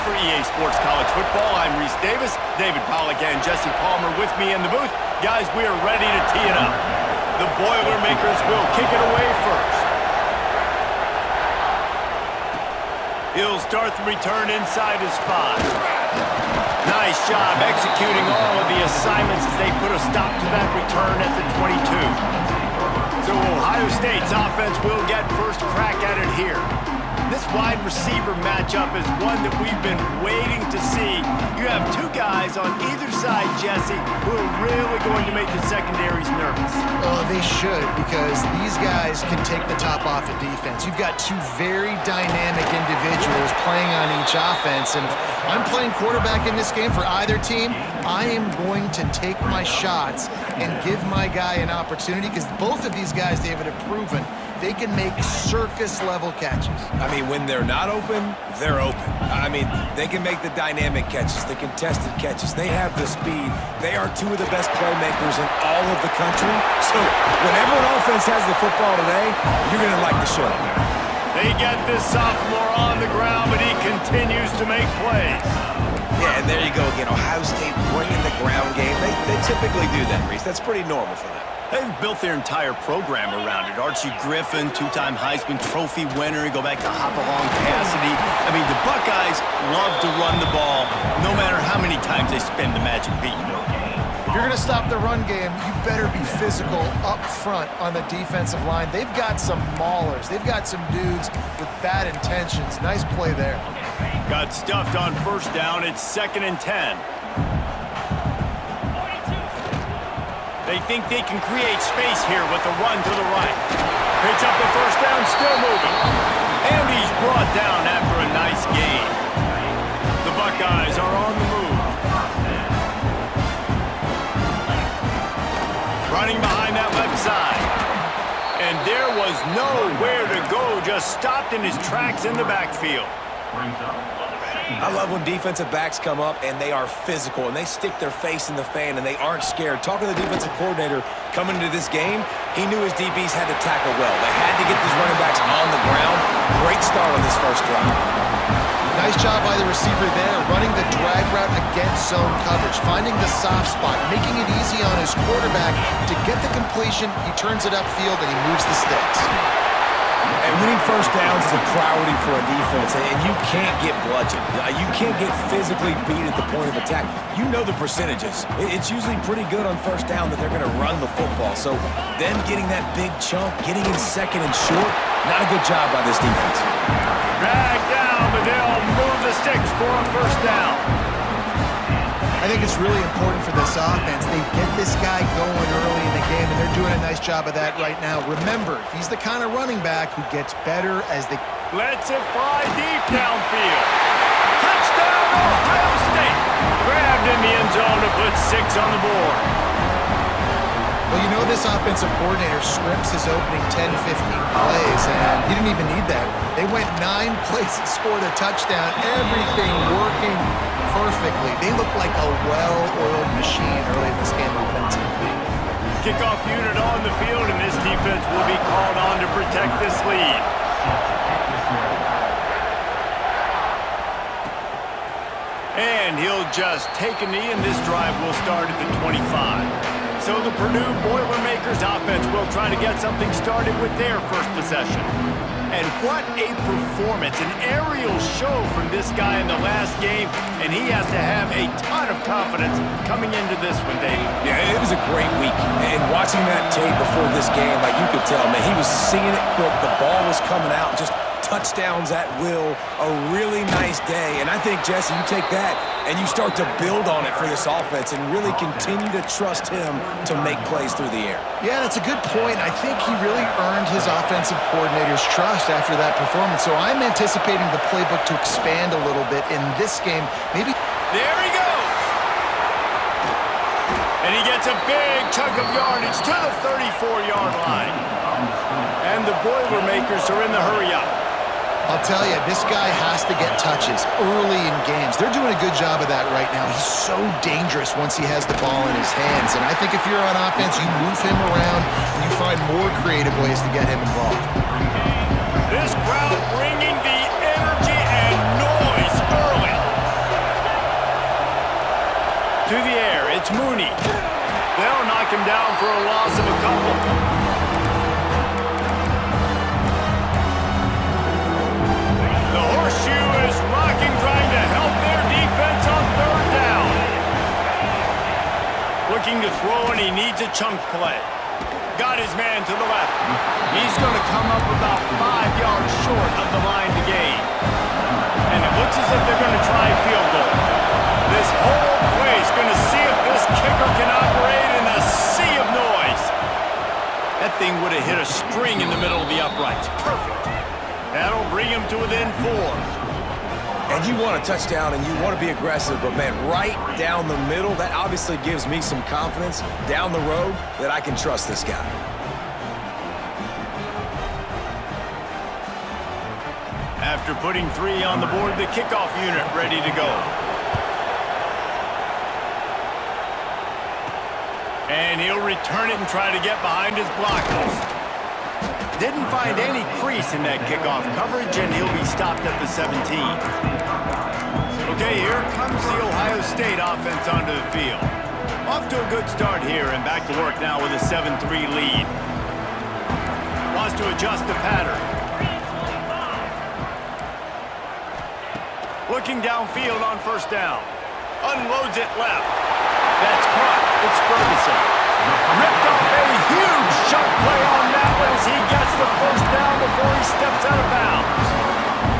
for EA Sports College Football. I'm Reese Davis, David Pollack, and Jesse Palmer with me in the booth. Guys, we are ready to tee it up. The Boilermakers will kick it away first. He'll start the return inside his 5. Nice job executing all of the assignments as they put a stop to that return at the 22. So Ohio State's offense will get first crack at it here. This wide receiver matchup is one that we've been waiting to see. You have two guys on either side, Jesse, who are really going to make the secondaries nervous. Oh, they should, because these guys can take the top off of defense. You've got two very dynamic individuals playing on each offense, and if I'm playing quarterback in this game for either team, I am going to take my shots and give my guy an opportunity, because both of these guys, David, have proven they can make circus-level catches. I mean, when they're not open, they're open. I mean, they can make the dynamic catches, the contested catches. They have the speed. They are two of the best playmakers in all of the country. So whenever an offense has the football today, you're going to like the show. They get this sophomore on the ground, but he continues to make plays. Yeah, and there you go again. Ohio State bringing the ground game. They typically do that, Reese. That's pretty normal for them. They've built their entire program around it. Archie Griffin, two-time Heisman Trophy winner. You go back to Hopalong Cassidy. I mean, the Buckeyes love to run the ball, no matter how many times they spin the magic beat. If you're going to stop the run game, you better be physical up front on the defensive line. They've got some maulers. They've got some dudes with bad intentions. Nice play there. Got stuffed on first down. It's 2nd and 10. They think they can create space here with the run to the right. Picks up the first down, still moving. And he's brought down after a nice gain. The Buckeyes are on the move. Running behind that left side. And there was nowhere to go, just stopped in his tracks in the backfield. I love when defensive backs come up and they are physical and they stick their face in the fan and they aren't scared. Talking to the defensive coordinator coming into this game, he knew his DBs had to tackle well. They had to get these running backs on the ground. Great start on this first drive. Nice job by the receiver there, running the drag route against zone coverage, finding the soft spot, making it easy on his quarterback to get the completion. He turns it upfield and he moves the sticks. And winning first downs is a priority for a defense, and you can't get bludgeoned. You can't get physically beat at the point of attack. You know the percentages. It's usually pretty good on first down that they're going to run the football. So them getting that big chunk, getting in 2nd and short, not a good job by this defense. Drag down, but they'll move the sticks for a first down. I think it's really important for this offense. They get this guy going early in the game, and they're doing a nice job of that right now. Remember, he's the kind of running back who gets better as they... Lets it fly deep downfield. Touchdown, Ohio State. Grabbed in the end zone to put 6 on the board. Well, you know this offensive coordinator scripts his opening 10, 15 plays, and he didn't even need that. They went 9 plays and scored a touchdown. Everything working perfectly. They look like a well-oiled machine early in this game offensively. Kickoff unit on the field, and this defense will be called on to protect this lead. And he'll just take a knee, and this drive will start at the 25. So the Purdue Boilermakers offense will try to get something started with their first possession. And what a performance, an aerial show from this guy in the last game, and he has to have a ton of confidence coming into this one, David. Yeah, it was a great week. And watching that tape before this game, like you could tell, man, he was seeing it quick. The ball was coming out, just touchdowns at will, a really nice day. And I think, Jesse, you take that and you start to build on it for this offense and really continue to trust him to make plays through the air. Yeah, that's a good point. I think he really earned his offensive coordinator's trust after that performance. So I'm anticipating the playbook to expand a little bit in this game. Maybe... There he goes! And he gets a big chunk of yardage to the 34-yard line. And the Boilermakers are in the hurry-up. I'll tell you, this guy has to get touches early in games. They're doing a good job of that right now. He's so dangerous once he has the ball in his hands. And I think if you're on offense, you move him around and you find more creative ways to get him involved. This crowd bringing the energy and noise early. It's Mooney. They'll knock him down for a loss of a couple. The horseshoe is rocking, trying to help their defense on third down. Looking to throw, and he needs a chunk play. Got his man to the left. He's going to come up about 5 yards short of the line to gain. And it looks as if they're going to try a field goal. This whole place going to see if this kicker can operate in a sea of noise. That thing would have hit a string in the middle of the uprights. Perfect. That'll bring him to within 4. And you want a touchdown and you want to be aggressive, but man, right down the middle, that obviously gives me some confidence down the road that I can trust this guy. After putting 3 on the board, the kickoff unit ready to go. And he'll return it and try to get behind his blockers. Didn't find any crease in that kickoff coverage, and he'll be stopped at the 17. Okay, here comes the Ohio State offense onto the field. Off to a good start here, and back to work now with a 7-3 lead. Wants to adjust the pattern. Looking downfield on first down. Unloads it left. That's caught. It's Ferguson. Ripped off a huge shot play on that one as he gets the first down before he steps out of bounds.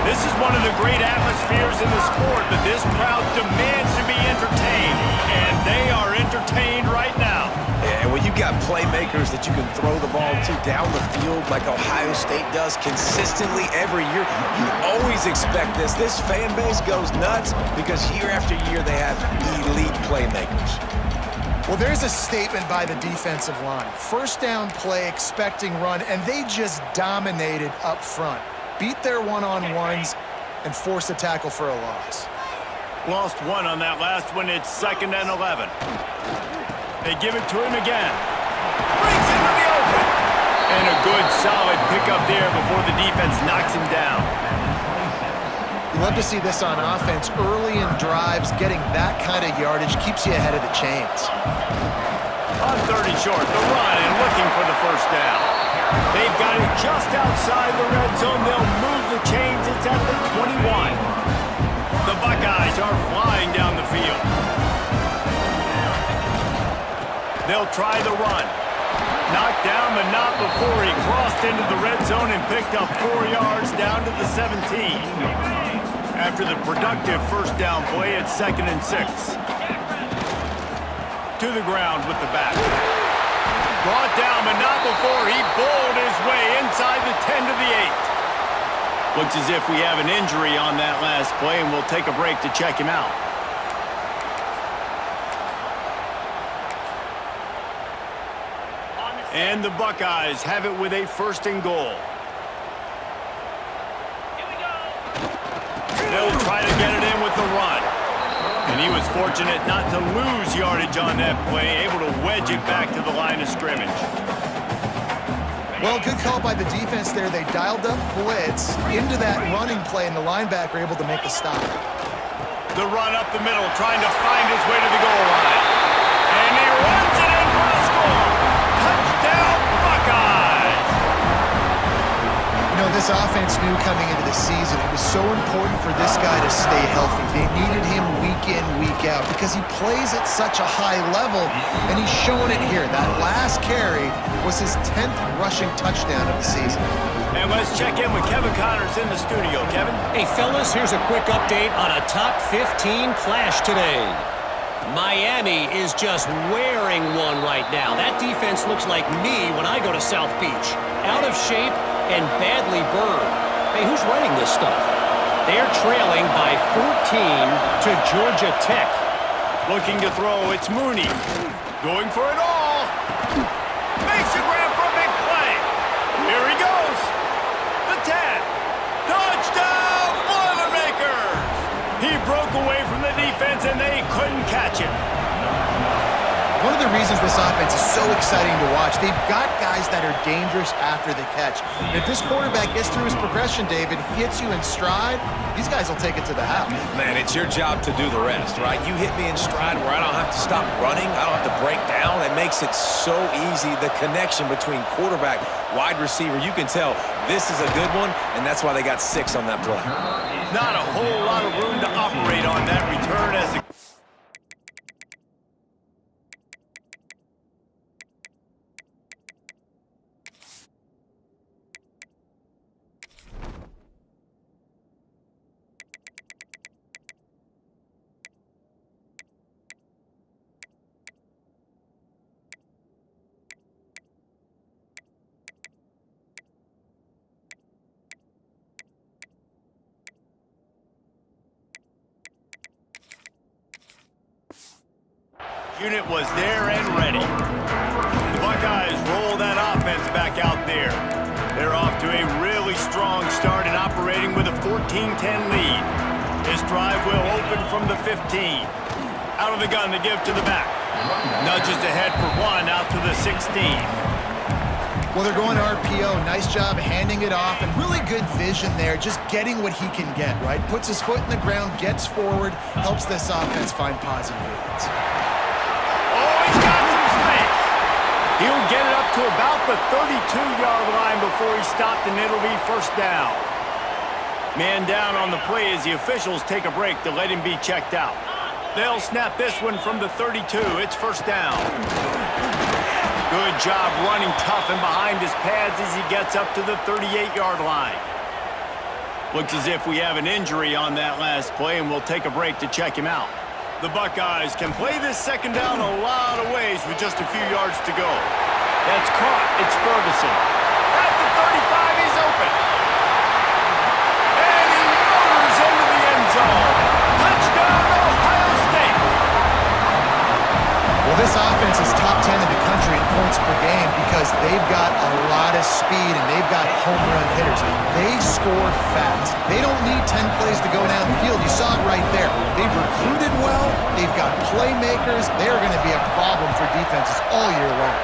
This is one of the great atmospheres in the sport, but this crowd demands to be entertained, and they are entertained right now. And when you got playmakers that you can throw the ball to down the field like Ohio State does consistently every year, you always expect this. This fan base goes nuts because year after year they have elite playmakers. Well, there's a statement by the defensive line. First down play, expecting run, and they just dominated up front. Beat their one-on-ones and forced a tackle for a loss. Lost 1 on that last one. It's 2nd and 11. They give it to him again. Brings him to the open. And a good, solid pickup there before the defense knocks him down. You love to see this on offense. Early in drives, getting that kind of yardage keeps you ahead of the chains. On 3rd and short, the run and looking for the first down. They've got it just outside the red zone. They'll move the chains. It's at the 21. The Buckeyes are flying down the field. They'll try the run. Knocked down, but not before he crossed into the red zone and picked up 4 yards down to the 17. After the productive first down play, it's 2nd and 6. To the ground with the back. Brought down, but not before he bowled his way inside the 10 to the 8. Looks as if we have an injury on that last play, and we'll take a break to check him out. And the Buckeyes have it with a 1st and goal. They'll try to get it in with the run. And he was fortunate not to lose yardage on that play, able to wedge it back to the line of scrimmage. Well, good call by the defense there. They dialed up blitz into that running play, and the linebacker able to make the stop. The run up the middle, trying to find his way to the goal line. And he runs it in for the score. Touchdown, Buckeyes! You know, this offense knew coming into the season it was so important for this guy to stay healthy. They needed him week in, week out because he plays at such a high level, and he's showing it here. That last carry was his 10th rushing touchdown of the season. And let's check in with Kevin Connors in the studio. Kevin? Hey, fellas, here's a quick update on a top 15 clash today. Miami is just wearing one right now. That defense looks like me when I go to South Beach. Out of shape and badly burned. Hey, who's running this stuff? They're trailing by 14 to Georgia Tech. Looking to throw, it's Mooney. Going for it all. Makes a grab for a big play. Here he goes. The 10. Touchdown, Boilermakers! He broke away from the defense and they couldn't catch him. One of the reasons this offense is so exciting to watch, they've got guys that are dangerous after the catch. And if this quarterback gets through his progression, David, hits you in stride, these guys will take it to the house. Man, it's your job to do the rest, right? You hit me in stride where I don't have to stop running. I don't have to break down. It makes it so easy. The connection between quarterback, wide receiver, you can tell this is a good one, and that's why they got 6 on that play. Not a whole lot of room to operate on that return as the unit was there and ready. The Buckeyes roll that offense back out there. They're off to a really strong start and operating with a 14-10 lead. This drive will open from the 15. Out of the gun to give to the back. Nudges ahead for 1 out to the 16. Well, they're going to RPO. Nice job handing it off, and really good vision there, just getting what he can get, right? Puts his foot in the ground, gets forward, helps this offense find positive leads. He's got some space. He'll get it up to about the 32-yard line before he's stopped, and it'll be first down. Man down on the play as the officials take a break to let him be checked out. They'll snap this one from the 32. It's first down. Good job running tough and behind his pads as he gets up to the 38-yard line. Looks as if we have an injury on that last play, and we'll take a break to check him out. The Buckeyes can play this second down a lot of ways with just a few yards to go. That's caught. It's Ferguson. At the 35, he's open. And he motors into the end zone. Touchdown, Ohio State. Well, this offense is top 10 in the country in points per game because they've got a lot of speed and they've got home run hitters. They score fast. They don't need 10 plays to go down the field. You saw it right there. They've recruited well. They've got playmakers. They're going to be a problem for defenses all year long.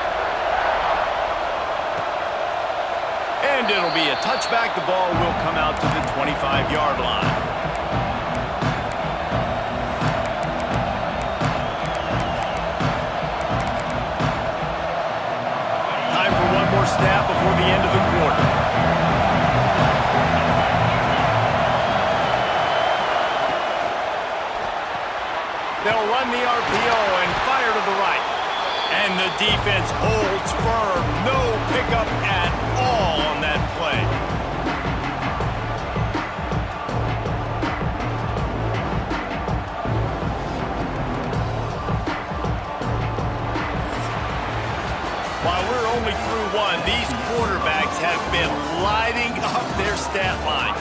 And it'll be a touchback. The ball will come out to the 25-yard line. Time for one more snap before the end of the quarter. They'll run the RPO and fire to the right. And the defense holds firm. No pickup at all on that play. While we're only through one, these quarterbacks have been lighting up their stat lines.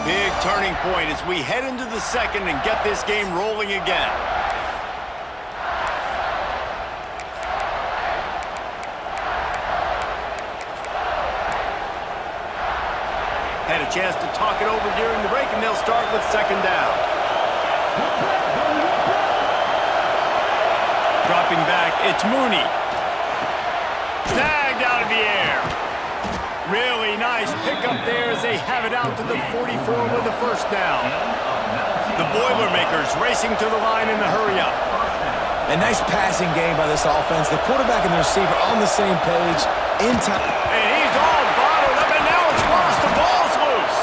Big turning point as we head into the second and get this game rolling again. Had a chance to talk it over during the break, and they'll start with second down. Dropping back, it's Mooney. Snagged out of the air. Really nice pickup there as they have it out to the 44 with the first down. The Boilermakers racing to the line in the hurry-up. A nice passing game by this offense. The quarterback and the receiver on the same page in time. And he's all bottled up, and now it's worse. The ball's loose.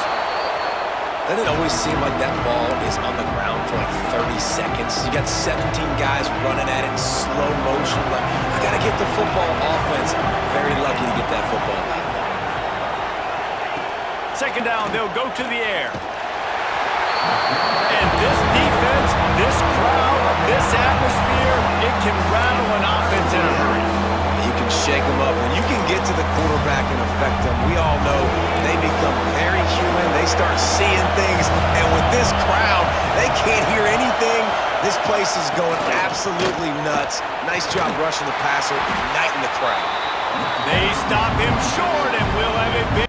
Doesn't it always seem like that ball is on the ground for like 30 seconds? You got 17 guys running at it in slow motion. Like, I got to get the football offense. Very lucky to get that football back. Second down, they'll go to the air. And this defense, this crowd, this atmosphere, it can rattle an offense in a hurry. You can shake them up. When you can get to the quarterback and affect them, we all know they become very human. They start seeing things. And with this crowd, they can't hear anything. This place is going absolutely nuts. Nice job rushing the passer, igniting the crowd. They stop him short, and we'll have it big.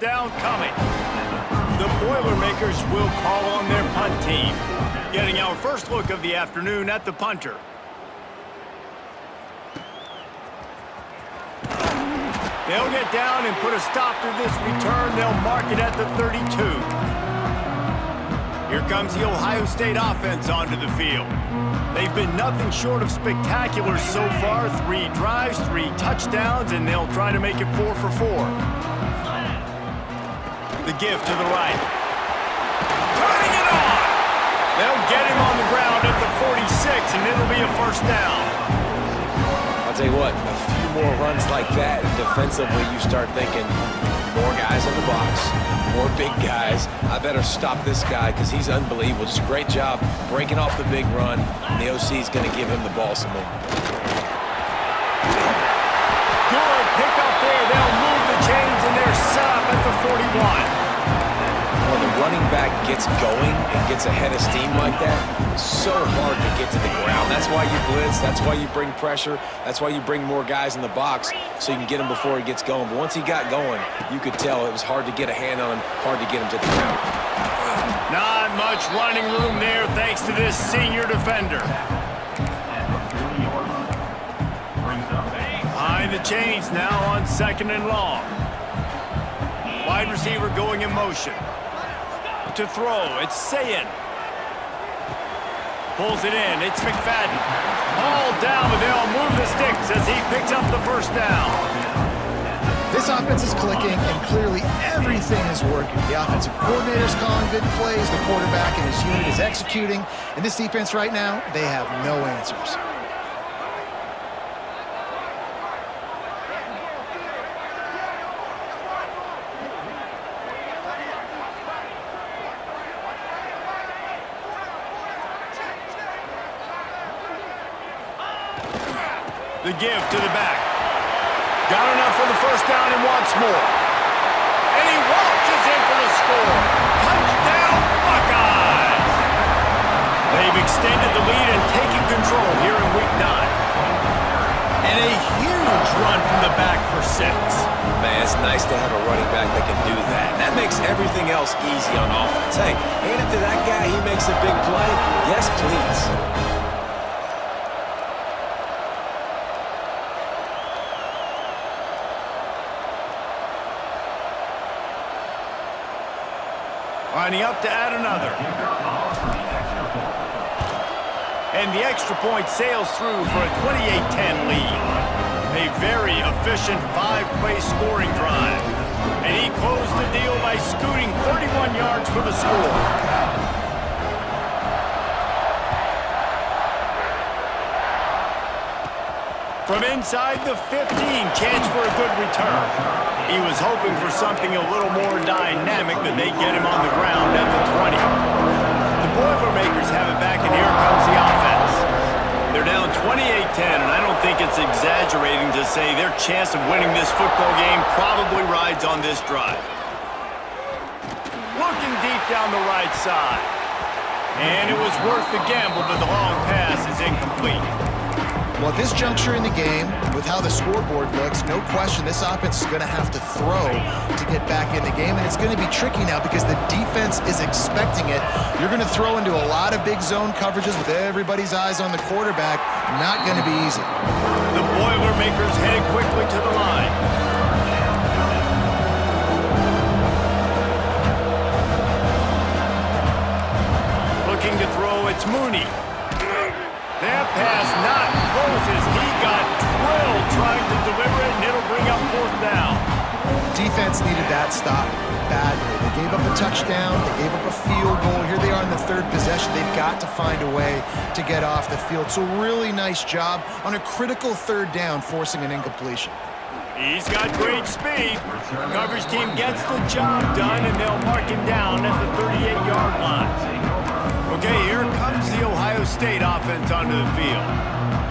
Down coming. The Boilermakers will call on their punt team. Getting our first look of the afternoon at the punter. They'll get down and put a stop to this return. They'll mark it at the 32. Here comes the Ohio State offense onto the field. They've been nothing short of spectacular so far. 3 drives, 3 touchdowns, and they'll try to make it 4 for 4. The give to the right. Turning it on! They'll get him on the ground at the 46, and it'll be a first down. I'll tell you what, a few more runs like that, and defensively you start thinking, more guys in the box, more big guys. I better stop this guy because he's unbelievable. Just a great job breaking off the big run, and the OC is going to give him the ball some more. Good pick up there. They'll move the chains, and they're set up at the 41. When the running back gets going and gets ahead of steam like that, it's so hard to get to the ground. That's why you blitz. That's why you bring pressure. That's why you bring more guys in the box so you can get him before he gets going. But once he got going, you could tell it was hard to get a hand on him, hard to get him to the ground. Not much running room there thanks to this senior defender. Behind the chains now on 2nd and long. Wide receiver going in motion. To throw, it's Sayin. Pulls it in, it's McFadden. All down, but they'll move the sticks as he picks up the first down. This offense is clicking, and clearly everything is working. The offensive coordinator's calling good plays, the quarterback and his unit is executing, and this defense right now, they have no answers. The give to the back. Got enough for the first down and wants more. And he waltzes in for the score. Touchdown, Buckeyes! They've extended the lead and taken control here in Week 9. And a huge run from the back for 6. Man, it's nice to have a running back that can do that. That makes everything else easy on offense. Hey, hand it to that guy, he makes a big play. Yes, please. Lining up to add another. And the extra point sails through for a 28-10 lead. A very efficient 5-play scoring drive. And he closed the deal by scooting 31 yards for the score. From inside the 15, chance for a good return. He was hoping for something a little more dynamic, but they get him on the ground at the 20. The Boilermakers have it back, and here comes the offense. They're down 28-10, and I don't think it's exaggerating to say their chance of winning this football game probably rides on this drive. Looking deep down the right side. And it was worth the gamble, but the long pass is incomplete. Well, at this juncture in the game, with how the scoreboard looks, no question this offense is going to have to throw to get back in the game, and it's going to be tricky now because the defense is expecting it. You're going to throw into a lot of big zone coverages with everybody's eyes on the quarterback. Not going to be easy. The Boilermakers headed quickly to the line. Looking to throw, it's Mooney. That pass not closes. He got drilled trying to deliver it, and it'll bring up 4th down. Defense needed that stop badly. They gave up a touchdown. They gave up a field goal. Here they are in the 3rd possession. They've got to find a way to get off the field. So really nice job on a critical 3rd down, forcing an incompletion. He's got great speed. The coverage team gets the job done, and they'll mark him down at the 38-yard line. Okay, here comes the Ohio State offense onto the field.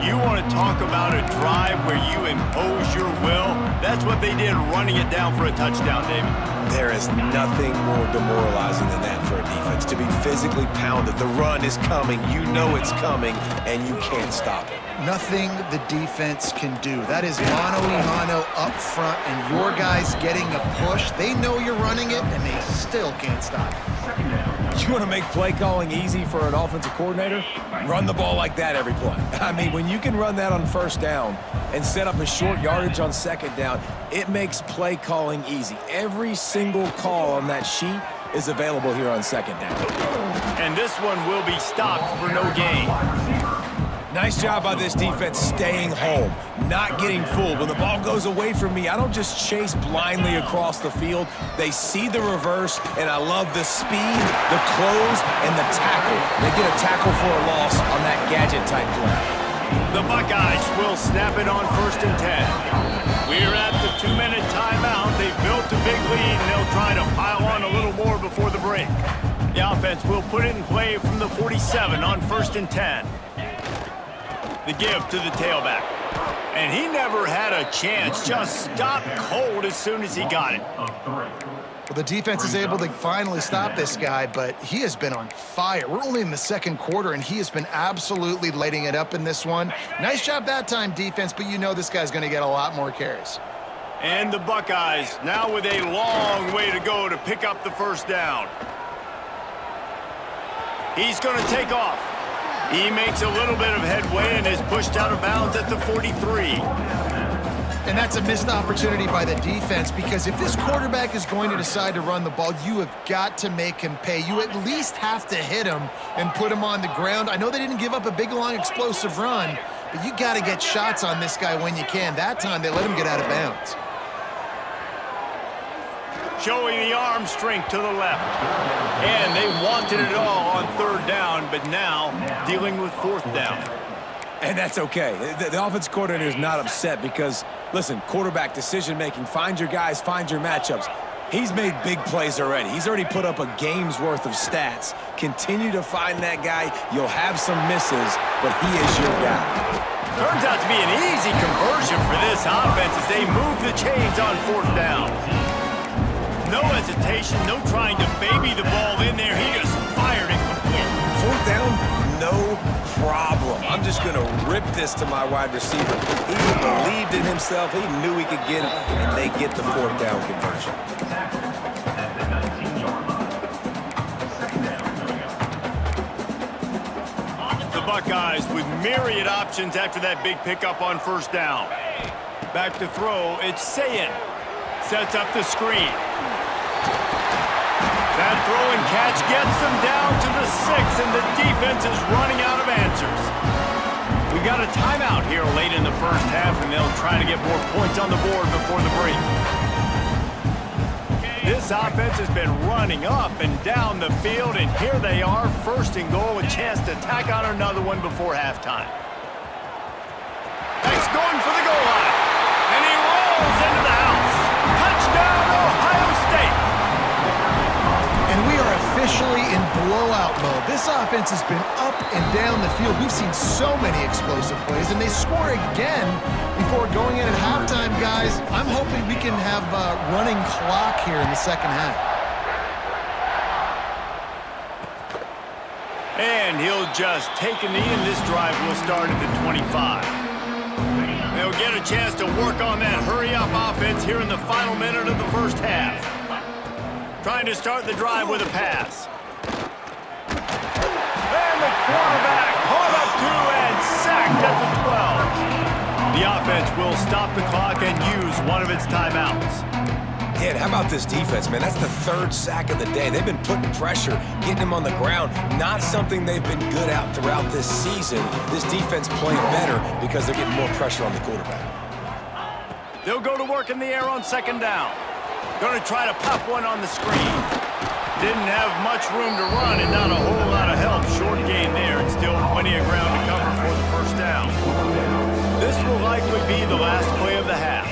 You want to talk about a drive where you impose your will? That's what they did, running it down for a touchdown, David. There is nothing more demoralizing than that for a defense, to be physically pounded. The run is coming, you know it's coming, and you can't stop it. Nothing the defense can do. That is mano-a-mano up front, and your guys getting a push. They know you're running it, and they still can't stop it. You want to make play calling easy for an offensive coordinator? Run the ball like that every play. I mean, when you can run that on 1st down and set up a short yardage on 2nd down, it makes play calling easy. Every single call on that sheet is available here on 2nd down. And this one will be stopped for no gain. Nice job by this defense staying home, not getting fooled. When the ball goes away from me, I don't just chase blindly across the field. They see the reverse, and I love the speed, the close, and the tackle. They get a tackle for a loss on that gadget-type play. The Buckeyes will snap it on 1st and 10. We're at the 2-minute timeout. They've built a big lead, and they'll try to pile on a little more before the break. The offense will put it in play from the 47 on 1st and 10. The give to the tailback. And he never had a chance. Just stopped cold as soon as he got it. Well, the defense is able to finally stop this guy, but he has been on fire. We're only in the 2nd quarter, and he has been absolutely lighting it up in this one. Nice job that time, defense, but you know this guy's going to get a lot more carries. And the Buckeyes now with a long way to go to pick up the 1st down. He's going to take off. He makes a little bit of headway and is pushed out of bounds at the 43. And that's a missed opportunity by the defense, because if this quarterback is going to decide to run the ball, you have got to make him pay. You at least have to hit him and put him on the ground. I know they didn't give up a big, long, explosive run, but you got to get shots on this guy when you can. That time, they let him get out of bounds. Showing the arm strength to the left. And they wanted it all on 3rd down, but now dealing with 4th down. And that's okay. The offense coordinator is not upset because, listen, quarterback decision-making, find your guys, find your matchups. He's made big plays already. He's already put up a game's worth of stats. Continue to find that guy. You'll have some misses, but he is your guy. Turns out to be an easy conversion for this offense as they move the chains on 4th down. No hesitation, no trying to baby the ball in there. He just fired it completely. 4th down, no problem. I'm just going to rip this to my wide receiver. He believed in himself. He knew he could get it, and they get the 4th down conversion. The Buckeyes with myriad options after that big pickup on 1st down. Back to throw, it's Sayin. Sets up the screen. That throw and catch gets them down to the 6, and the defense is running out of answers. We've got a timeout here late in the 1st half, and they'll try to get more points on the board before the break. This offense has been running up and down the field, and here they are, 1st and goal, a chance to tack on another one before halftime. He's going for the goal line, and he rolls into the house. Touchdown, Ohio State! And we are officially in blowout mode. This offense has been up and down the field. We've seen so many explosive plays, and they score again before going in at halftime, guys. I'm hoping we can have a running clock here in the 2nd half. And he'll just take a knee, and this drive will start at the 25. They'll get a chance to work on that hurry-up offense here in the final minute of the 1st half. Trying to start the drive with a pass. And the quarterback caught up to and sacked at the 12. The offense will stop the clock and use one of its timeouts. Yeah, how about this defense, man? That's the 3rd sack of the day. They've been putting pressure, getting him on the ground. Not something they've been good at throughout this season. This defense playing better because they're getting more pressure on the quarterback. They'll go to work in the air on 2nd down. Going to try to pop one on the screen. Didn't have much room to run and not a whole lot of help. Short gain there and still plenty of ground to cover for the 1st down. This will likely be the last play of the half.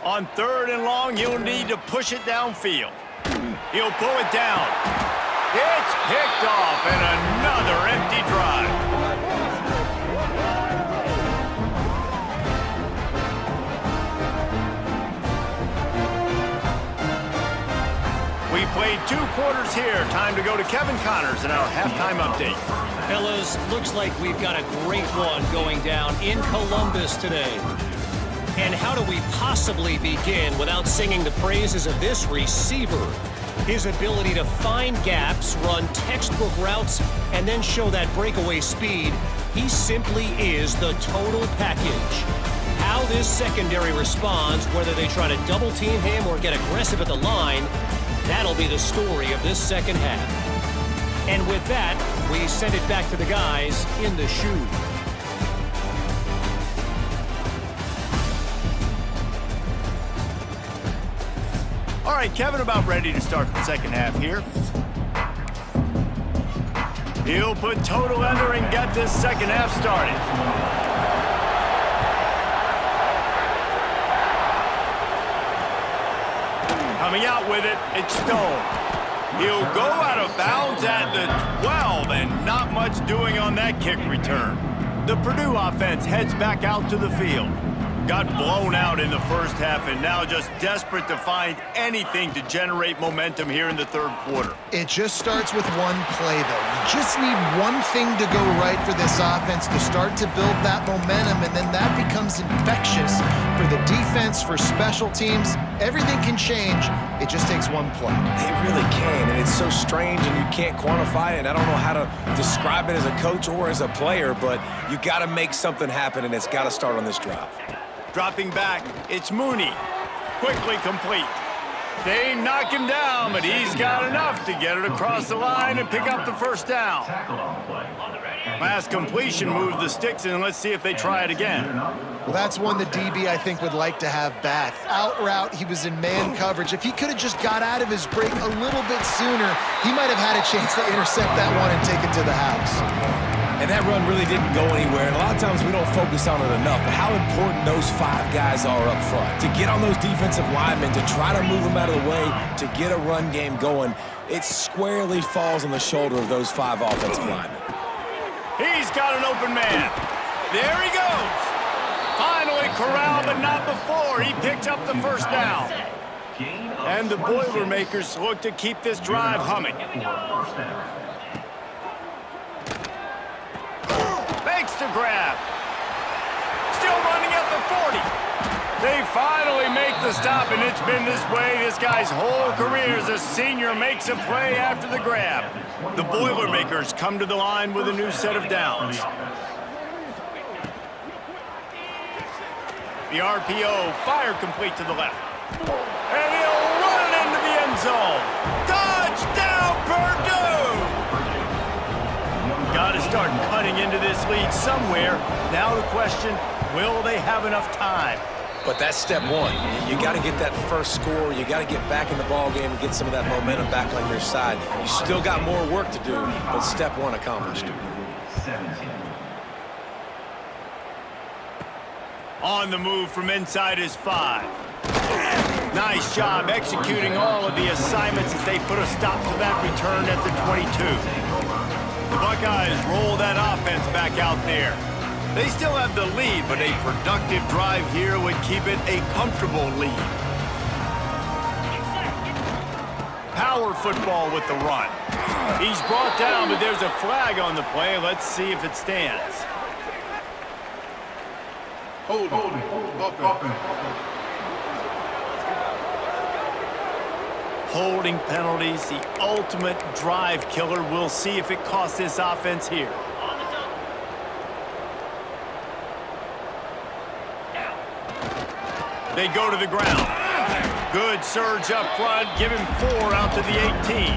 On 3rd and long, he'll need to push it downfield. He'll pull it down. It's picked off and another empty drive. We played 2 quarters here. Time to go to Kevin Connors in our halftime update. Fellas, looks like we've got a great one going down in Columbus today. And how do we possibly begin without singing the praises of this receiver? His ability to find gaps, run textbook routes, and then show that breakaway speed. He simply is the total package. How this secondary responds, whether they try to double team him or get aggressive at the line, that'll be the story of this 2nd half. And with that, we send it back to the guys in the shoe. All right, Kevin, about ready to start the 2nd half here. He'll put total under and get this 2nd half started. Coming out with it, it's Stone. He'll go out of bounds at the 12, and not much doing on that kick return. The Purdue offense heads back out to the field. Got blown out in the 1st half and now just desperate to find anything to generate momentum here in the 3rd quarter. It just starts with one play, though. You just need one thing to go right for this offense to start to build that momentum, and then that becomes infectious for the defense, for special teams. Everything can change. It just takes one play. It really can, and it's so strange, and you can't quantify it, and I don't know how to describe it as a coach or as a player, but you got to make something happen, and it's got to start on this drive. Dropping back, it's Mooney. Quickly complete. They knock him down, but he's got enough to get it across the line and pick up the 1st down. Last completion moved the sticks, and let's see if they try it again. Well, that's one the DB, I think, would like to have back. Out route, he was in man coverage. If he could have just got out of his break a little bit sooner, he might have had a chance to intercept that one and take it to the house. And that run really didn't go anywhere, and a lot of times we don't focus on it enough, but how important those 5 guys are up front. To get on those defensive linemen, to try to move them out of the way, to get a run game going, it squarely falls on the shoulder of those 5 offensive linemen. He's got an open man. There he goes. Finally corralled, but not before. He picked up the first down. And the Boilermakers look to keep this drive humming. Makes the grab. Still running at the 40. They finally make the stop, and it's been this way this guy's whole career as a senior makes a play after the grab. The Boilermakers come to the line with a new set of downs. The RPO, fire complete to the left. And he'll run it into the end zone. Touchdown, Purdue! Got to start cutting into this lead somewhere. Now the question, will they have enough time? But that's step one. You got to get that first score. You got to get back in the ball game and get some of that momentum back on your side. You still got more work to do, but step one accomplished. On the move from inside his 5. Nice job executing all of the assignments as they put a stop to that return at the 22. The Buckeyes roll that offense back out there. They still have the lead, but a productive drive here would keep it a comfortable lead. Power football with the run. He's brought down, but there's a flag on the play. Let's see if it stands. Holding penalties, the ultimate drive killer. We'll see if it costs this offense here. They go to the ground. Good surge up front. Give him 4 out to the 18.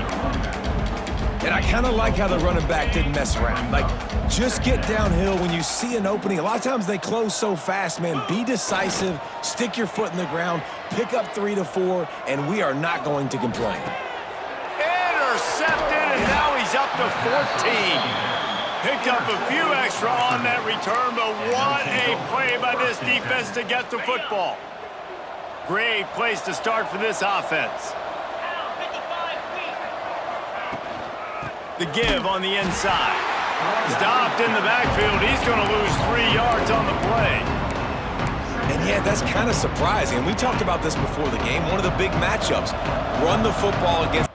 And I kind of like how the running back didn't mess around. Like, just get downhill when you see an opening. A lot of times they close so fast, man. Be decisive, stick your foot in the ground, pick up 3 to 4, and we are not going to complain. Intercepted, and now he's up to 14. Picked up a few extra on that return, but what a play by this defense to get the football. Great place to start for this offense. The give on the inside. Stopped in the backfield. He's going to lose 3 yards on the play. And yeah, that's kind of surprising. And we talked about this before the game. One of the big matchups. Run the football against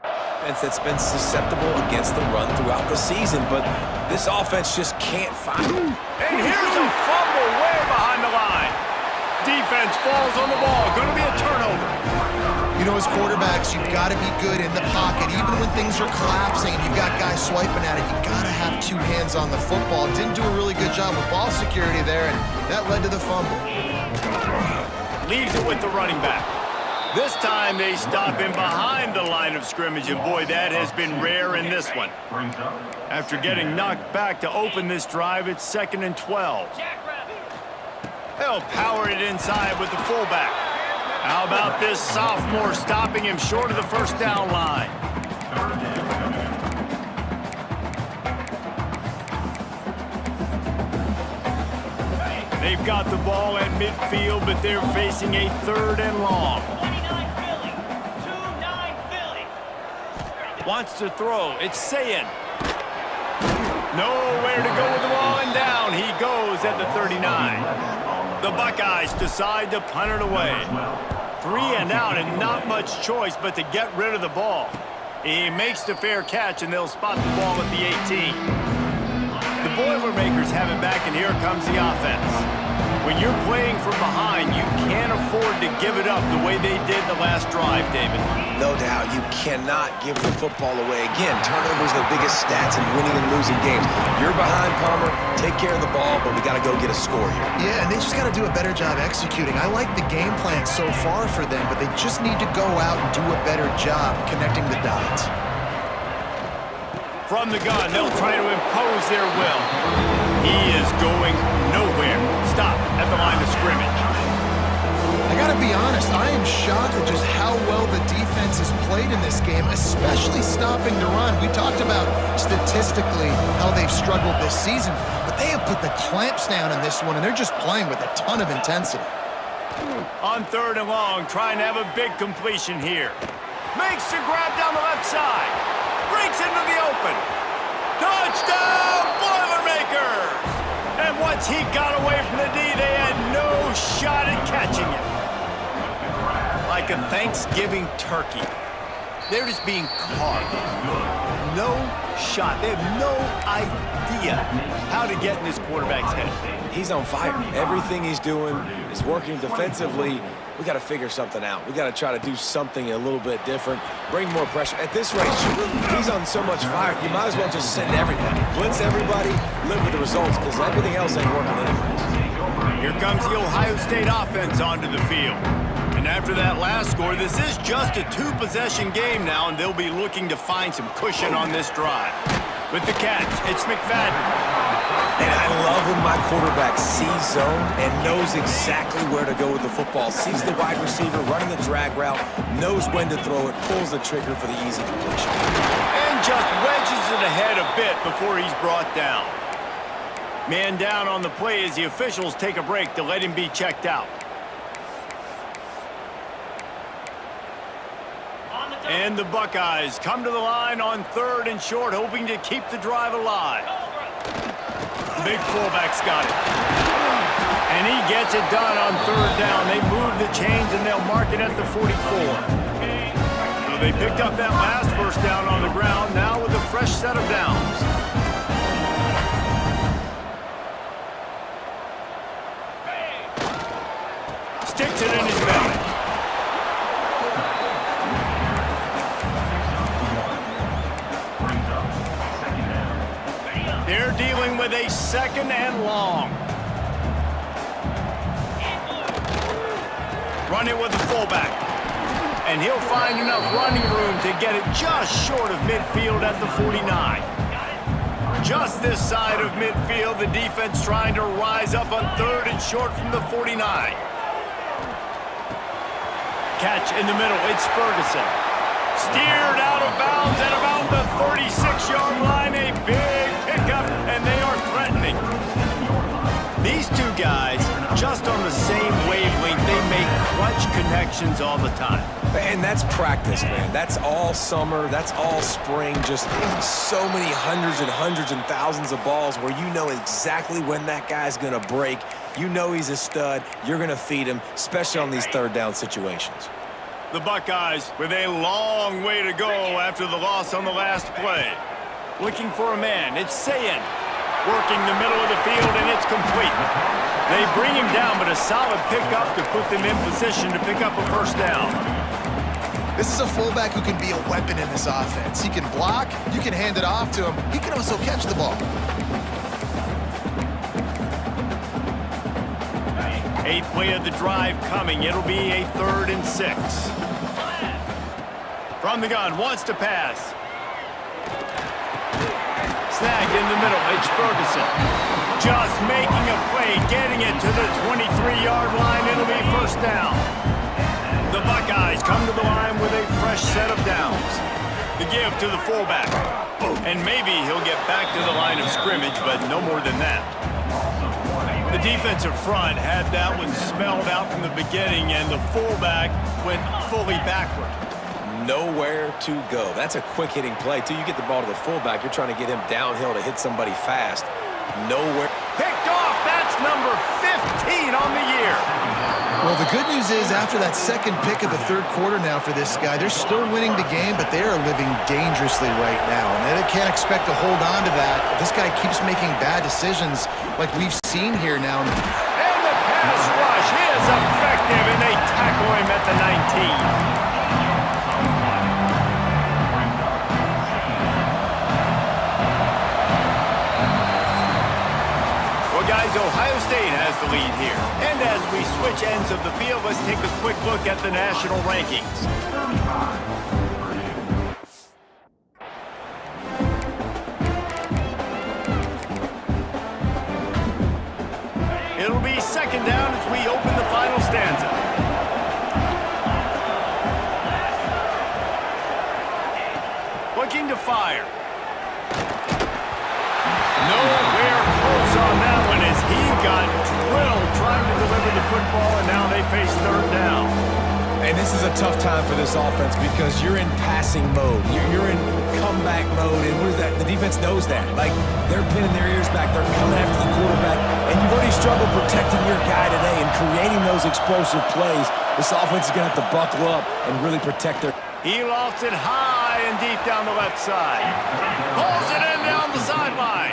defense that's been susceptible against the run throughout the season. But this offense just can't find it. And here's a fumble way behind the line. Defense falls on the ball. Going to be a turnover. You know, as quarterbacks, you've got to be good in the pocket. Even when things are collapsing and you've got guys swiping at it, you've got to have 2 hands on the football. Didn't do a really good job with ball security there, and that led to the fumble. Leaves it with the running back. This time they stop him behind the line of scrimmage, and boy, that has been rare in this one. After getting knocked back to open this drive, it's 2nd and 12. They'll power it inside with the fullback. How about this sophomore stopping him short of the first down line? They've got the ball at midfield, but they're facing a 3rd and long. 29 Philly. Wants to throw. It's Sayin. Nowhere to go with the ball, and down he goes at the 39. The Buckeyes decide to punt it away. 3 and out, and not much choice but to get rid of the ball. He makes the fair catch, and they'll spot the ball at the 18. The Boilermakers have it back, and here comes the offense. When you're playing from behind, you can't afford to give it up the way they did the last drive, David. No doubt, you cannot give the football away. Again, turnovers are the biggest stats in winning and losing games. You're behind, Palmer. Take care of the ball, but we got to go get a score here. Yeah, and they just got to do a better job executing. I like the game plan so far for them, but they just need to go out and do a better job connecting the dots. From the gun, they'll try to impose their will. He is going nowhere. Stop at the line of scrimmage. I got to be honest, I am shocked at just how well the defense has played in this game, especially stopping the run. We talked about statistically how they've struggled this season, but they have put the clamps down in this one, and they're just playing with a ton of intensity. On 3rd and long, trying to have a big completion here. Makes the grab down the left side. Breaks into the open. Touchdown, Boilermakers! And once he got away from the D, they had no shot at catching him. Like a Thanksgiving turkey. They're just being carved. No shot. They have no idea how to get in this quarterback's head. He's on fire. Everything he's doing is working defensively. We got to figure something out. We got to try to do something a little bit different, bring more pressure. At this rate, he's on so much fire, you might as well just send everybody. Blitz everybody, live with the results, because everything else ain't working anyways. Here comes the Ohio State offense onto the field. And after that last score, this is just a two-possession game now, and they'll be looking to find some cushion on this drive. With the catch, it's McFadden. And I love when my quarterback sees zone and knows exactly where to go with the football. Sees the wide receiver running the drag route, knows when to throw it, pulls the trigger for the easy completion. And just wedges it ahead a bit before he's brought down. Man down on the play as the officials take a break to let him be checked out. And the Buckeyes come to the line on 3rd and short, hoping to keep the drive alive. Big fullback's got it. And he gets it done on 3rd down. They move the chains, and they'll mark it at the 44. So they picked up that last first down on the ground, now with a fresh set of downs. Sticks it in his belly. They're dealing with a 2nd and long. Run it with the fullback. And he'll find enough running room to get it just short of midfield at the 49. Just this side of midfield, the defense trying to rise up on 3rd and short from the 49. Catch in the middle, it's Ferguson. Steered out of bounds at about the 36-yard line. A big pickup, and they are threatening. These two guys, just on the same wavelength, they make clutch connections all the time. And that's practice, man. That's all summer. That's all spring. Just so many hundreds and thousands of balls where you know exactly when that guy's going to break. You know he's a stud. You're going to feed him, especially on these 3rd down situations. The Buckeyes with a long way to go after the loss on the last play. Looking for a man. It's Sayin. Working the middle of the field, and it's complete. They bring him down, but a solid pickup to put them in position to pick up a first down. This is a fullback who can be a weapon in this offense. He can block, you can hand it off to him. He can also catch the ball. 8th play of the drive coming. It'll be a 3rd and 6. From the gun, wants to pass. Snagged in the middle, it's Ferguson. Just making a play, getting it to the 23-yard line. It'll be first down. The Buckeyes come to the line with a fresh set of downs. The give to the fullback. And maybe he'll get back to the line of scrimmage, but no more than that. The defensive front had that one spelled out from the beginning, and the fullback went fully backward. Nowhere to go. That's a quick-hitting play. Till you get the ball to the fullback, you're trying to get him downhill to hit somebody fast. Nowhere. Picked off. That's number 15 on the year. Well, the good news is after that second pick of the 3rd quarter now for this guy, they're still winning the game, but they are living dangerously right now. And they can't expect to hold on to that. This guy keeps making bad decisions like we've seen here now. And the pass rush is effective, and they tackle him at the 19. Guys, Ohio State has the lead here. And as we switch ends of the field, let's take a quick look at the national rankings. It'll be 2nd down as we open the final stanza. Looking to fire. Nowhere close on that one as he got drilled trying to deliver the football, and now they face 3rd down. And this is a tough time for this offense because you're in passing mode. You're in comeback mode, and what is that? The defense knows that. Like, they're pinning their ears back. They're coming after the quarterback, and you've already struggled protecting your guy today and creating those explosive plays. This offense is going to have to buckle up and really protect their... He lofts it high and deep down the left side. Pulls it in down the sideline.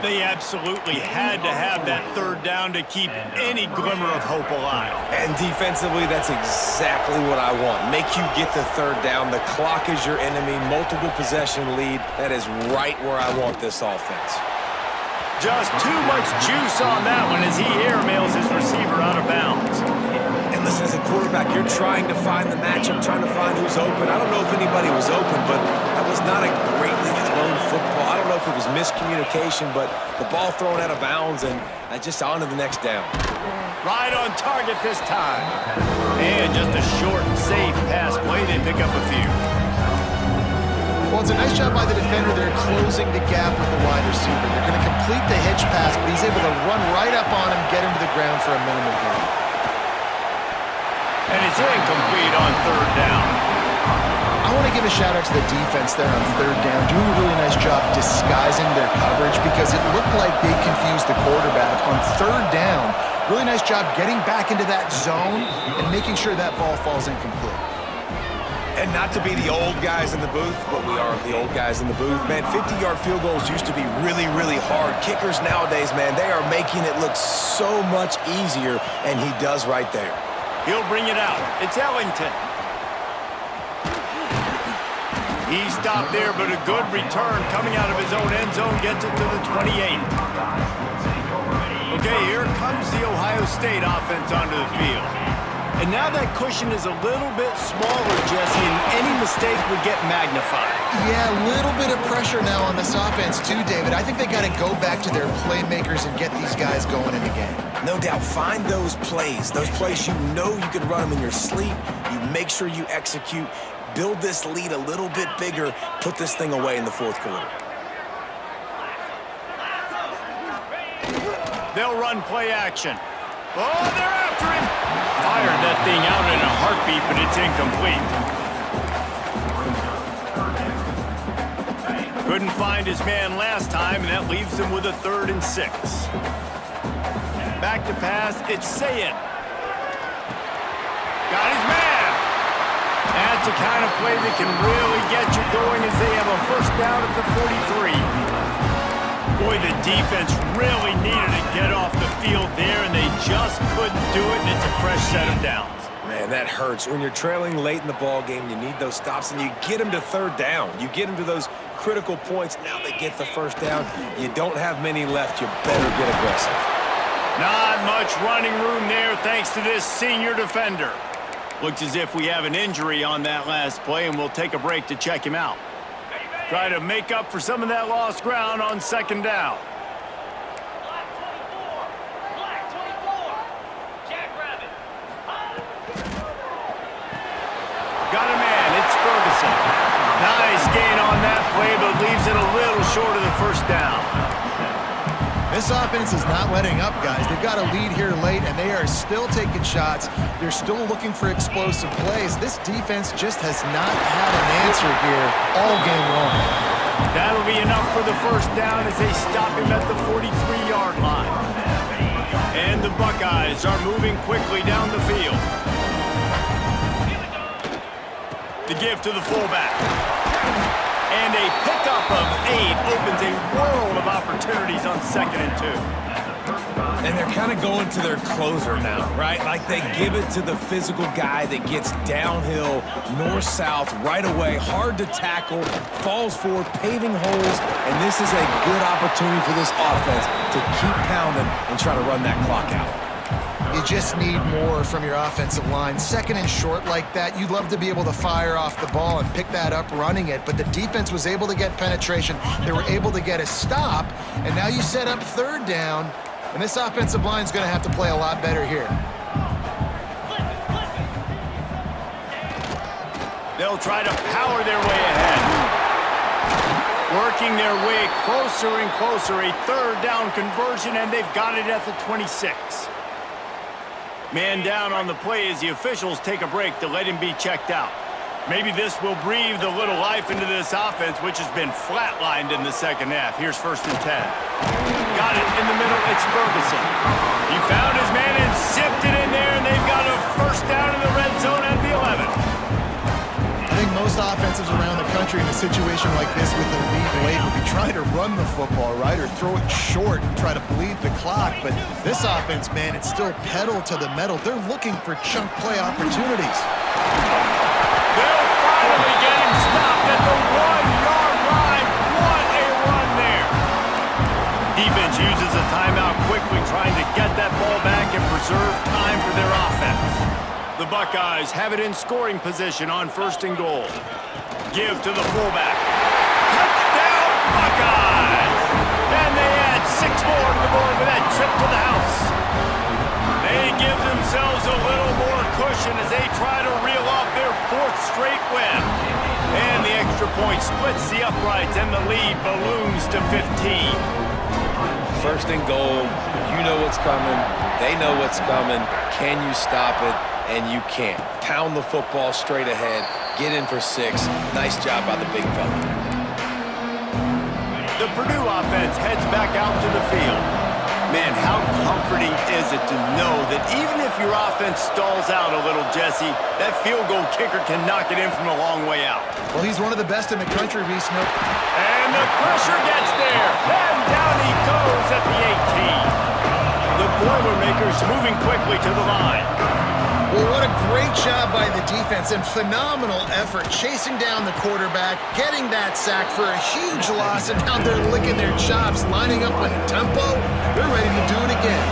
They absolutely had to have that third down to keep any glimmer of hope alive. And defensively, that's exactly what I want. Make you get the third down. The clock is your enemy. Multiple possession lead. That is right where I want this offense. Just too much juice on that one as he airmails his receiver out of bounds. And listen, as a quarterback, you're trying to find the matchup, trying to find who's open. I don't know if anybody was open, but that was not a greatly thrown football. I don't know if it was miscommunication, but the ball thrown out of bounds and just on to the next down. Right on target this time. And just a short, safe pass play. They pick up a few. Well, it's a nice job by the defender. They're closing the gap with the wide receiver. They're going to complete the hitch pass, but he's able to run right up on him, get him to the ground for a minimal gain. And it's incomplete on third down. I want to give a shout out to the defense there on third down, doing a really nice job disguising their coverage because it looked like they confused the quarterback on third down. Really nice job getting back into that zone and making sure that ball falls incomplete. And not to be the old guys in the booth, but we are the old guys in the booth. Man, 50-yard field goals used to be really, really hard. Kickers nowadays, man, they are making it look so much easier, and he does right there. He'll bring it out. It's Ellington. He stopped there, but a good return coming out of his own end zone gets it to the 28. Okay, here comes the Ohio State offense onto the field. And now that cushion is a little bit smaller, Jesse, and any mistake would get magnified. Yeah, a little bit of pressure now on this offense too, David. I think they got to go back to their playmakers and get these guys going in the game. No doubt, find those plays you know you can run them in your sleep. You make sure you execute, build this lead a little bit bigger, put this thing away in the fourth quarter. They'll run play action. Oh, they're after him. Fired that thing out in a heartbeat, but it's incomplete. Couldn't find his man last time, and that leaves him with a 3rd and 6. Back to pass, it's Sayin. Got his man. That's the kind of play that can really get you going as they have a first down at the 43. Boy, the defense really needed to get off the field there, and they just couldn't do it, and it's a fresh set of downs. Man, that hurts. When you're trailing late in the ball game, you need those stops, and you get them to third down. You get them to those critical points. Now they get the first down. You don't have many left. You better get aggressive. Not much running room there thanks to this senior defender. Looks as if we have an injury on that last play, and we'll take a break to check him out. Try to make up for some of that lost ground on second down. Got a man, it's Ferguson. Nice gain on that play, but leaves it a little short of the first down. This offense is not letting up, guys. They've got a lead here late, and they are still taking shots. They're still looking for explosive plays. This defense just has not had an answer here all game long. That'll be enough for the first down as they stop him at the 43-yard line. And the Buckeyes are moving quickly down the field. The give to the fullback. And a pickup of 8 opens a world of opportunities on 2nd and 2. And they're kind of going to their closer now, right? Like they give it to the physical guy that gets downhill, north-south, right away, hard to tackle, falls forward, paving holes, and this is a good opportunity for this offense to keep pounding and try to run that clock out. You just need more from your offensive line. 2nd and short like that, you'd love to be able to fire off the ball and pick that up running it, but the defense was able to get penetration. They were able to get a stop, and now you set up 3rd down, and this offensive line is going to have to play a lot better here. They'll try to power their way ahead. Working their way closer and closer, a 3rd down conversion, and they've got it at the 26. Man down on the play as the officials take a break to let him be checked out. Maybe this will breathe a little life into this offense, which has been flatlined in the second half. Here's 1st and 10. Got it in the middle. It's Ferguson. He found his man and zipped it in there, and they've got a 1st down in the red zone at the 11. I think most offenses around the country in a situation like this with the lead late would be trying to run the football, right, or throw it short and try to bleed the clock. But this offense, man, it's still pedal to the metal. They're looking for chunk play opportunities. They'll finally get him stopped at the 1-yard line. What a run there. Defense uses a timeout quickly, trying to get that ball back and preserve time for their offense. The Buckeyes have it in scoring position on 1st and goal. Give to the fullback. Touchdown, Buckeyes! And they add 6 more to the board with that trip to the house. They give themselves a little more cushion as they try to reel off their 4th straight win. And the extra point splits the uprights, and the lead balloons to 15. 1st and goal. You know what's coming. They know what's coming. Can you stop it? And you can't. Pound the football straight ahead. Get in for 6. Nice job by the big fella. The Purdue offense heads back out to the field. Man, how comforting is it to know that even if your offense stalls out a little, Jesse, that field goal kicker can knock it in from a long way out. Well, he's one of the best in the country, Reese. And the pressure gets there. And down he goes at the 18. The Boilermakers moving quickly to the line. Well, what a great job by the defense and phenomenal effort chasing down the quarterback, getting that sack for a huge loss, and now they're licking their chops, lining up in tempo. They're ready to do it again.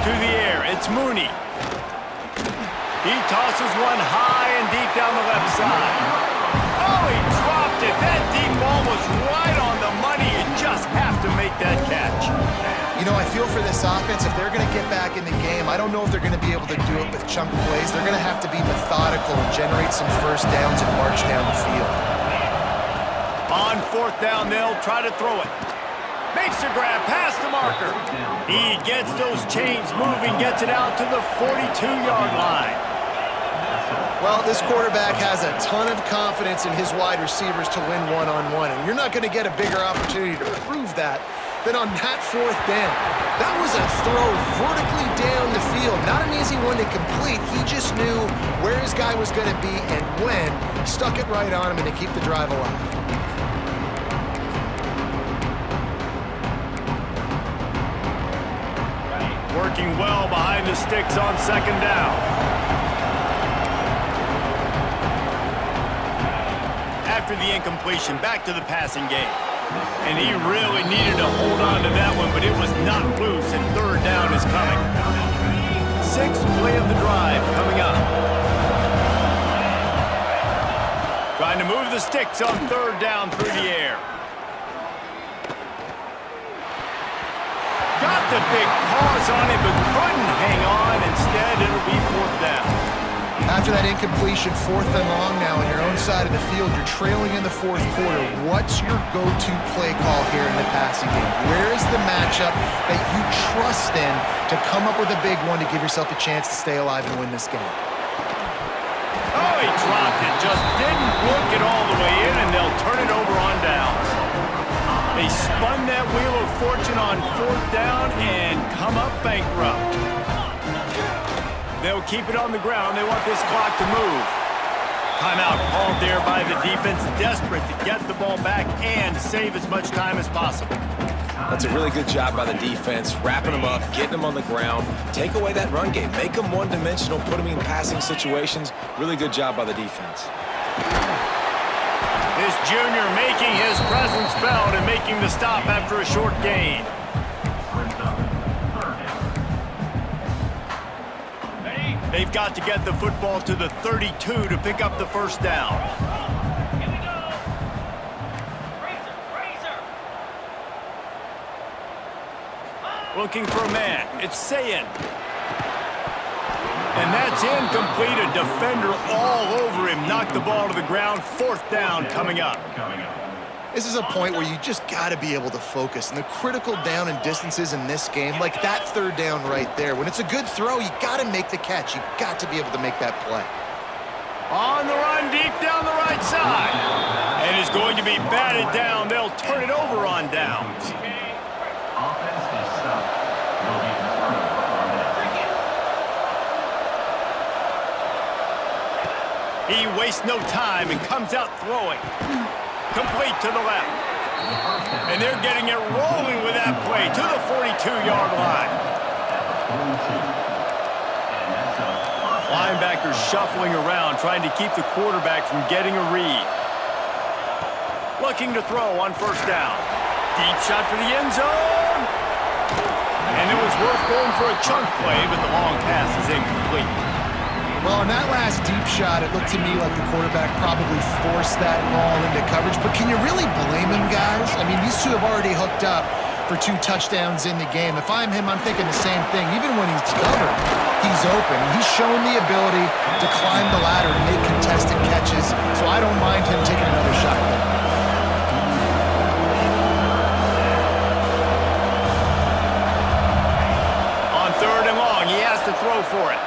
To the air, it's Mooney. He tosses one high and deep down the left side. Oh, he dropped it. That deep ball was right on the money. You just have to make that catch. You know, I feel for this offense, if they're going to get back in the game, I don't know if they're going to be able to do it with chunk plays. They're going to have to be methodical and generate some 1st downs and march down the field. On 4th down, they'll try to throw it. Makes a grab past the marker. He gets those chains moving, gets it out to the 42-yard line. Well, this quarterback has a ton of confidence in his wide receivers to win one-on-one, and you're not going to get a bigger opportunity to prove that than on that 4th down. That was a throw vertically down the field. Not an easy one to complete. He just knew where his guy was going to be and when. Stuck it right on him and to keep the drive alive. Working well behind the sticks on 2nd down. After the incompletion, back to the passing game. And he really needed to hold on to that one, but it was not loose, and 3rd down is coming. 6th play of the drive coming up. Trying to move the sticks on 3rd down through the air. Got the big paws on it, but couldn't hang on. Instead, it'll be 4th down. After that incompletion, 4th and long now on your own side of the field, you're trailing in the 4th quarter. What's your go-to play call here in the passing game? Where is the matchup that you trust in to come up with a big one to give yourself a chance to stay alive and win this game? Oh, he dropped it. Just didn't look it all the way in, and they'll turn it over on downs. They spun that wheel of fortune on 4th down and come up bankrupt. They'll keep it on the ground. They want this clock to move. Timeout called there by the defense, desperate to get the ball back and save as much time as possible. That's a really good job by the defense, wrapping them up, getting them on the ground. Take away that run game. Make them one-dimensional, put them in passing situations. Really good job by the defense. This junior making his presence felt and making the stop after a short gain. They've got to get the football to the 32 to pick up the 1st down. Looking for a man. It's Sayin. And that's incomplete. A defender all over him. Knocked the ball to the ground. 4th down coming up. This is a point where you just got to be able to focus. And the critical down and distances in this game, like that third down right there, when it's a good throw, you got to make the catch. You got to be able to make that play. On the run, deep down the right side. And is going to be batted down. They'll turn it over on downs. He wastes no time and comes out throwing. Complete to the left. And they're getting it rolling with that play to the 42-yard line. Linebackers shuffling around, trying to keep the quarterback from getting a read. Looking to throw on first down. Deep shot for the end zone. And it was worth going for a chunk play, but the long pass is incomplete. Well, on that last deep shot, it looked to me like the quarterback probably forced that ball into coverage. But can you really blame him, guys? I mean, these two have already hooked up for 2 touchdowns in the game. If I'm him, I'm thinking the same thing. Even when he's covered, he's open. He's shown the ability to climb the ladder and make contested catches. So I don't mind him taking another shot there. On third and long, he has to throw for it.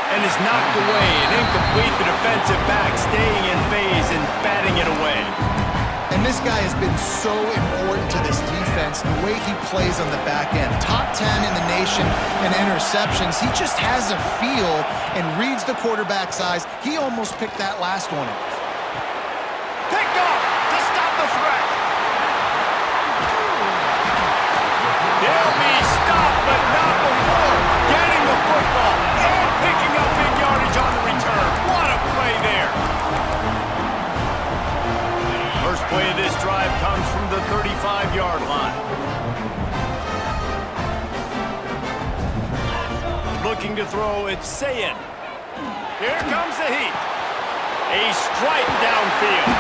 And is knocked away and incomplete. The defensive back staying in phase and batting it away. And this guy has been so important to this defense, the way he plays on the back end. Top 10 in the nation in interceptions. He just has a feel and reads the quarterback's eyes. He almost picked that last one off. Picked off to stop the threat. They'll be stopped, but not before getting the football and picking up big yardage on the return. What a play there. First play of this drive comes from the 35-yard line. Looking to throw, it's Sayin. Here comes the heat. A strike downfield.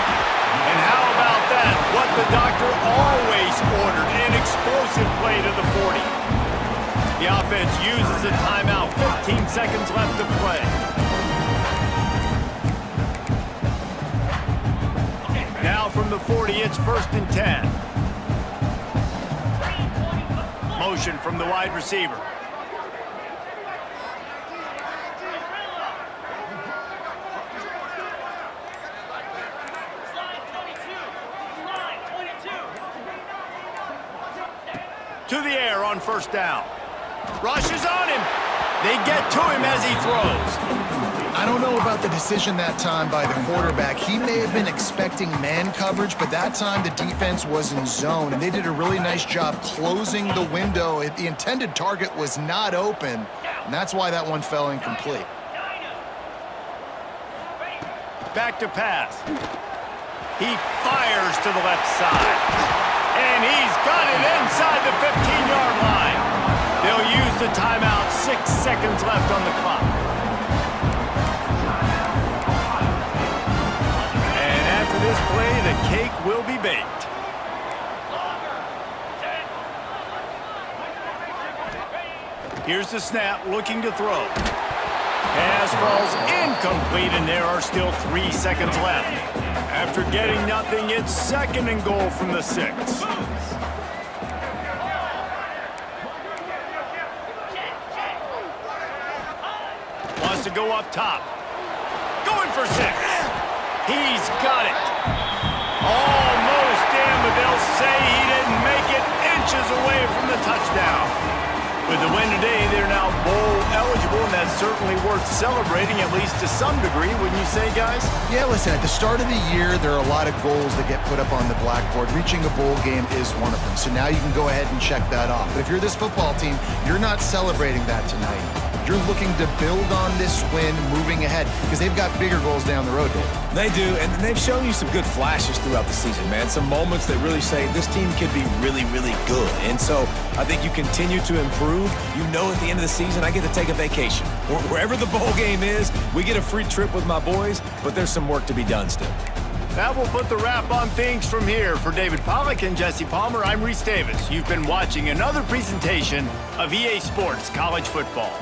And how about that? What the doctor always ordered, an explosive play to the 40. The offense uses a timeout, 15 seconds left to play. Now from the 40, it's 1st and 10. Motion from the wide receiver. To the air on first down. Rushes on him. They get to him as he throws. I don't know about the decision that time by the quarterback. He may have been expecting man coverage, but that time the defense was in zone, and they did a really nice job closing the window. The intended target was not open, and that's why that one fell incomplete. Back to pass. He fires to the left side. And he's got it inside the 15-yard line. They'll use the timeout, 6 seconds left on the clock. And after this play, the cake will be baked. Here's the snap, looking to throw. Pass falls incomplete, and there are still 3 seconds left. After getting nothing, it's 2nd and goal from the 6. Wants to go up top. Going for 6. He's got it. Almost in, but they'll say he didn't make it, inches away from the touchdown. With the win today, they're now bowl eligible, and that's certainly worth celebrating, at least to some degree, wouldn't you say, guys? Yeah, listen, at the start of the year, there are a lot of goals that get put up on the blackboard. Reaching a bowl game is one of them. So now you can go ahead and check that off. But if you're this football team, you're not celebrating that tonight. You're looking to build on this win moving ahead because they've got bigger goals down the road, Dave. They do, and they've shown you some good flashes throughout the season, man. Some moments that really say this team could be really, really good. And so I think you continue to improve. You know at the end of the season, I get to take a vacation. Wherever the bowl game is, we get a free trip with my boys, but there's some work to be done still. That will put the wrap on things from here. For David Pollack and Jesse Palmer, I'm Reese Davis. You've been watching another presentation of EA Sports College Football.